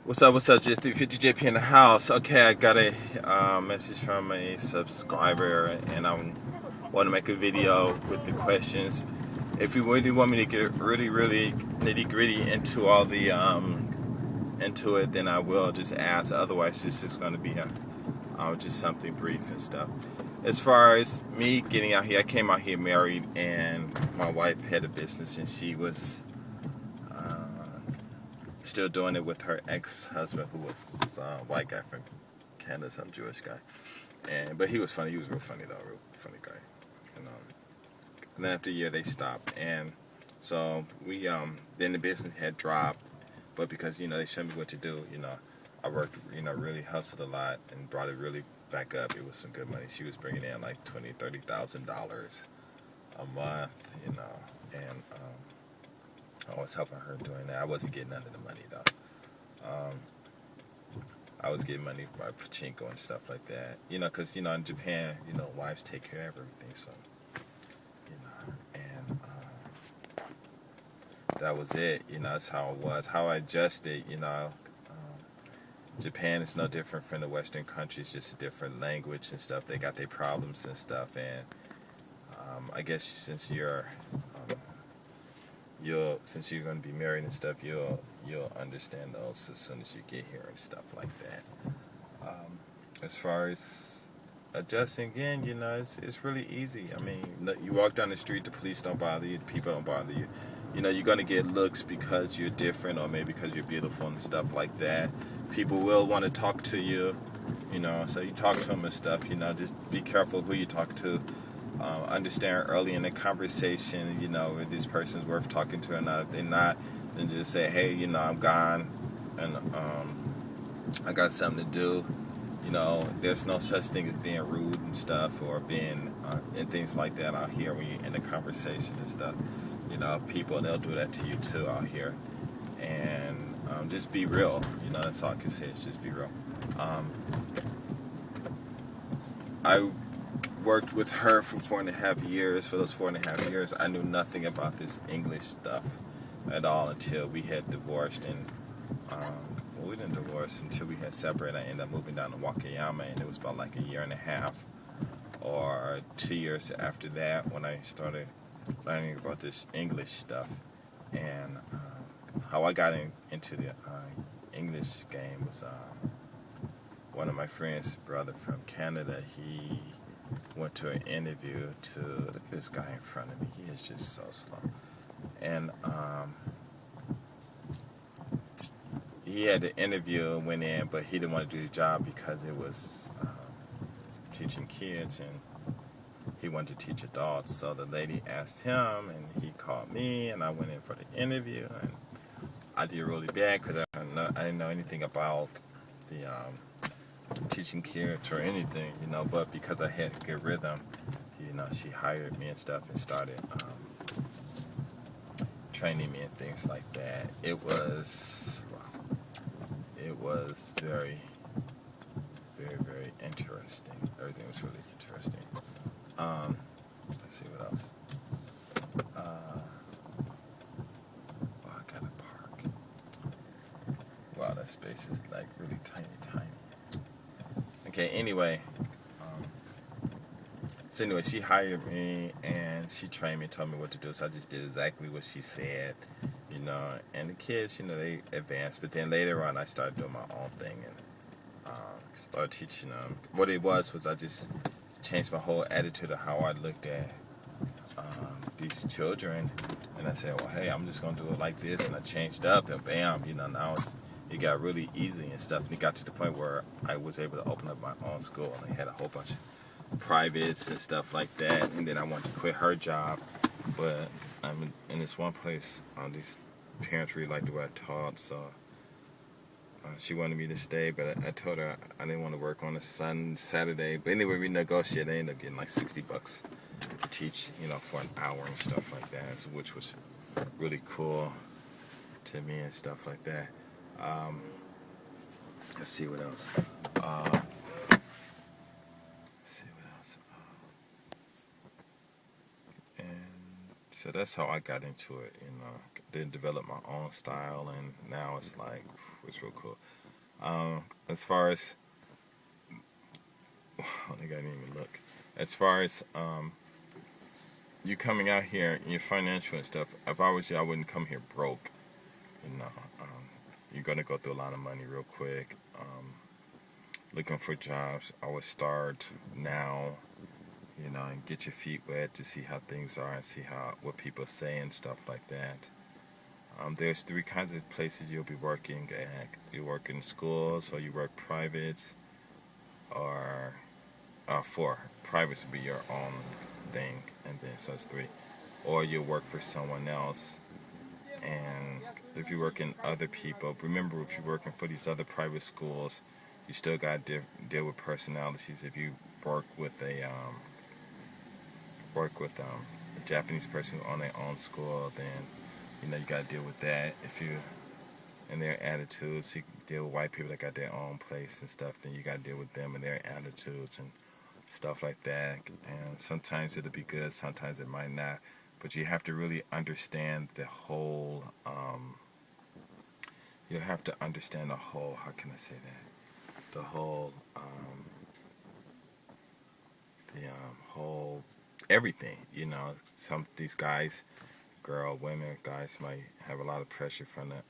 What's up, J350 JP in the house. Okay, I got a message from a subscriber, and I want to make a video with the questions. If you really want me to get really nitty gritty into all the into it, then I will just ask. Otherwise, this is going to be just something brief and stuff. As far as me getting out here, I came out here married, and my wife had a business, and she was still doing it with her ex-husband, who was a white guy from Canada, some Jewish guy. But he was funny. He was real funny, though. Real funny guy. And then after a year, they stopped. And so we, then the business had dropped. But because, they showed me what to do, I worked, really hustled a lot and brought it really back up. It was some good money. She was bringing in like $20,000-$30,000 a month, and I was helping her doing that. I wasn't getting none of the money, though. I was getting money by pachinko and stuff like that. Because, in Japan, wives take care of everything. So, and that was it. That's how it was. How I adjusted, Japan is no different from the Western countries, just a different language and stuff. They got their problems and stuff. And I guess since you're going to be married and stuff, you'll understand those as soon as you get here and stuff like that. As far as adjusting again, it's really easy. I mean, you walk down the street, the police don't bother you, the people don't bother you. You're going to get looks because you're different, or maybe because you're beautiful and stuff like that. People will want to talk to you, so you talk to them and stuff. Just be careful who you talk to. Understand early in the conversation, if this person's worth talking to or not. If they're not, then just say, hey, I'm gone, and I got something to do. There's no such thing as being rude and stuff, or being and things like that out here when you're in a conversation and stuff. People, they'll do that to you too out here. And just be real. That's all I can say, is just be real. I worked with her for 4.5 years. For those 4.5 years, I knew nothing about this English stuff at all until we had divorced. And we didn't divorce until we had separated. I ended up moving down to Wakayama, and it was about like a year and a half or 2 years after that when I started learning about this English stuff. And how I got into the English game was one of my friend's brother from Canada. He went to an interview to, look at this guy in front of me. He is just so slow. And he had an interview and went in, but he didn't want to do the job because it was teaching kids, and he wanted to teach adults. So the lady asked him, and he called me, and I went in for the interview, and I did really bad because I didn't know anything about the teaching kids or anything, but because I had a good rhythm, she hired me and stuff and started training me and things like that. It was very, very, very interesting. Everything was really interesting. Let's see what else. I gotta park. Wow, that space is like really tiny. Okay, anyway. So anyway, she hired me, and she trained me, told me what to do, so I just did exactly what she said, and the kids, they advanced, but then later on, I started doing my own thing, and started teaching them. What it was I just changed my whole attitude of how I looked at these children, and I said, well, hey, I'm just going to do it like this, and I changed up, and bam, now it got really easy and stuff, and it got to the point where I was able to open up my own school, and I had a whole bunch of privates and stuff like that. And then I wanted to quit her job, but I'm in this one place, these parents really liked the way I taught, so she wanted me to stay, but I told her I didn't want to work on a Saturday. But anyway, we negotiated. I ended up getting like $60 to teach, for an hour and stuff like that, which was really cool to me and stuff like that. Let's see what else. So that's how I got into it. Then develop my own style, and now it's like it's real cool. As far as I think I didn't even look. As far as you coming out here, your financial and stuff. If I was you, I wouldn't come here broke. You know, um, you're gonna go through a lot of money real quick. Looking for jobs, I would start now. And get your feet wet to see how things are and see how what people say and stuff like that. There's three kinds of places you'll be working at. You work in schools, or you work privates, or four. Privates would be your own thing, and then so it's three. Or you work for someone else, and if you work in other people, remember if you're working for these other private schools, you still got to deal with personalities. If you work with a Japanese person who own their own school, then you got to deal with that. If you and their attitudes, you deal with white people that got their own place and stuff, then you got to deal with them and their attitudes and stuff like that. And sometimes it'll be good, sometimes it might not. But you have to really understand the whole. You have to understand the whole. How can I say that? The whole. Whole everything. Some these guys, women, guys might have a lot of pressure from the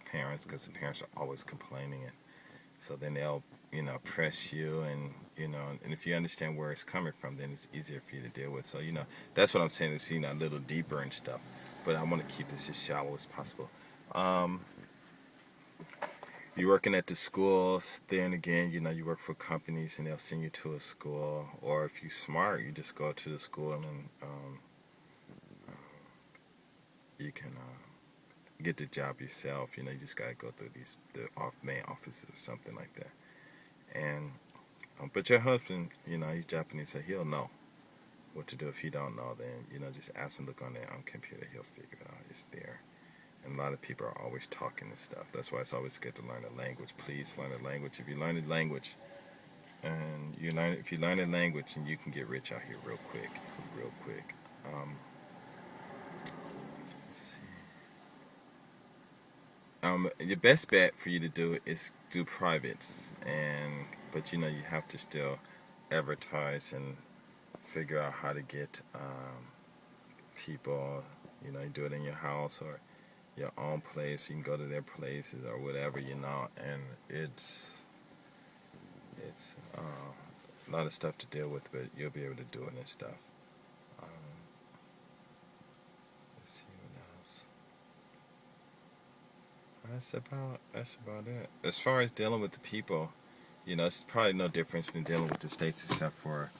parents because the parents are always complaining, and so then they'll press you, and and if you understand where it's coming from, then it's easier for you to deal with. So that's what I'm saying. Is a little deeper and stuff, but I want to keep this as shallow as possible. You're working at the schools, then again, you work for companies and they'll send you to a school. Or if you're smart, you just go to the school and you can get the job yourself. You just got to go through the main offices or something like that. And but your husband, he's Japanese, so he'll know what to do. If he don't know, then just ask him, look on the computer, he'll figure it out. It's there. And a lot of people are always talking and stuff. That's why it's always good to learn a language. Please learn a language. If you learn a language, and if you learn a language, and you can get rich out here real quick, real quick. Let's see. Your best bet for you to do is do privates, but you have to still advertise and figure out how to get people. You do it in your house or your own place. You can go to their places or whatever, and it's a lot of stuff to deal with, but you'll be able to do it and stuff. Um, let's see what else. That's about it. As far as dealing with the people, it's probably no difference than dealing with the states, except for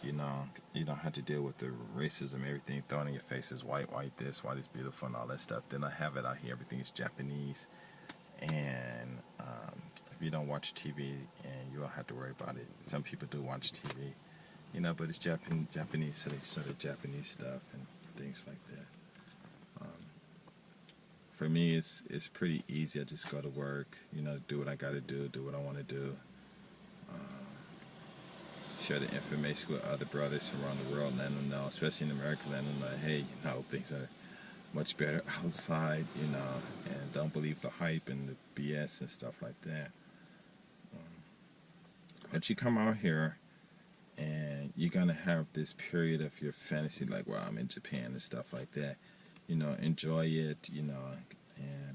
you don't have to deal with the racism, everything thrown in your face is white this, white is beautiful, and all that stuff. Then I have it out here, everything is Japanese, and if you don't watch TV, and you don't have to worry about it. Some people do watch TV, but it's Japanese, so they show the Japanese stuff and things like that. For me, it's pretty easy. I just go to work, do what I got to do what I want to do. Share the information with other brothers around the world, let them know, especially in America, let them know, hey, things are much better outside, and don't believe the hype and the BS and stuff like that. But you come out here, and you're going to have this period of your fantasy, like, wow, I'm in Japan and stuff like that. Enjoy it,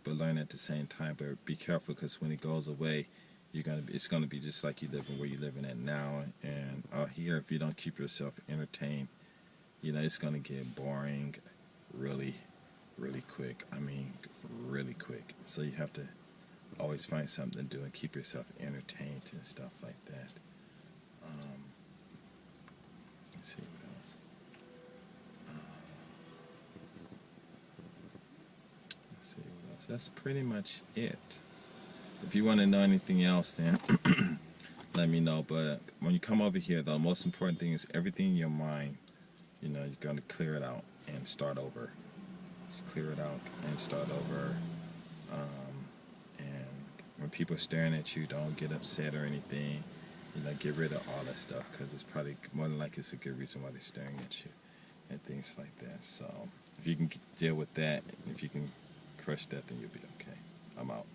but learn at the same time. But be careful, because when it goes away, it's gonna be just like you living where you're living at now. And out here, if you don't keep yourself entertained, it's gonna get boring really, really quick. I mean, really quick. So you have to always find something to do and keep yourself entertained and stuff like that. Let's see what else. Let's see what else. That's pretty much it. If you want to know anything else, then let me know. But when you come over here, the most important thing is everything in your mind. You're going to clear it out and start over. Just clear it out and start over. And when people are staring at you, don't get upset or anything. Get rid of all that stuff, because it's probably more than likely it's a good reason why they're staring at you. and things like that. So if you can deal with that, if you can crush that, then you'll be okay. I'm out.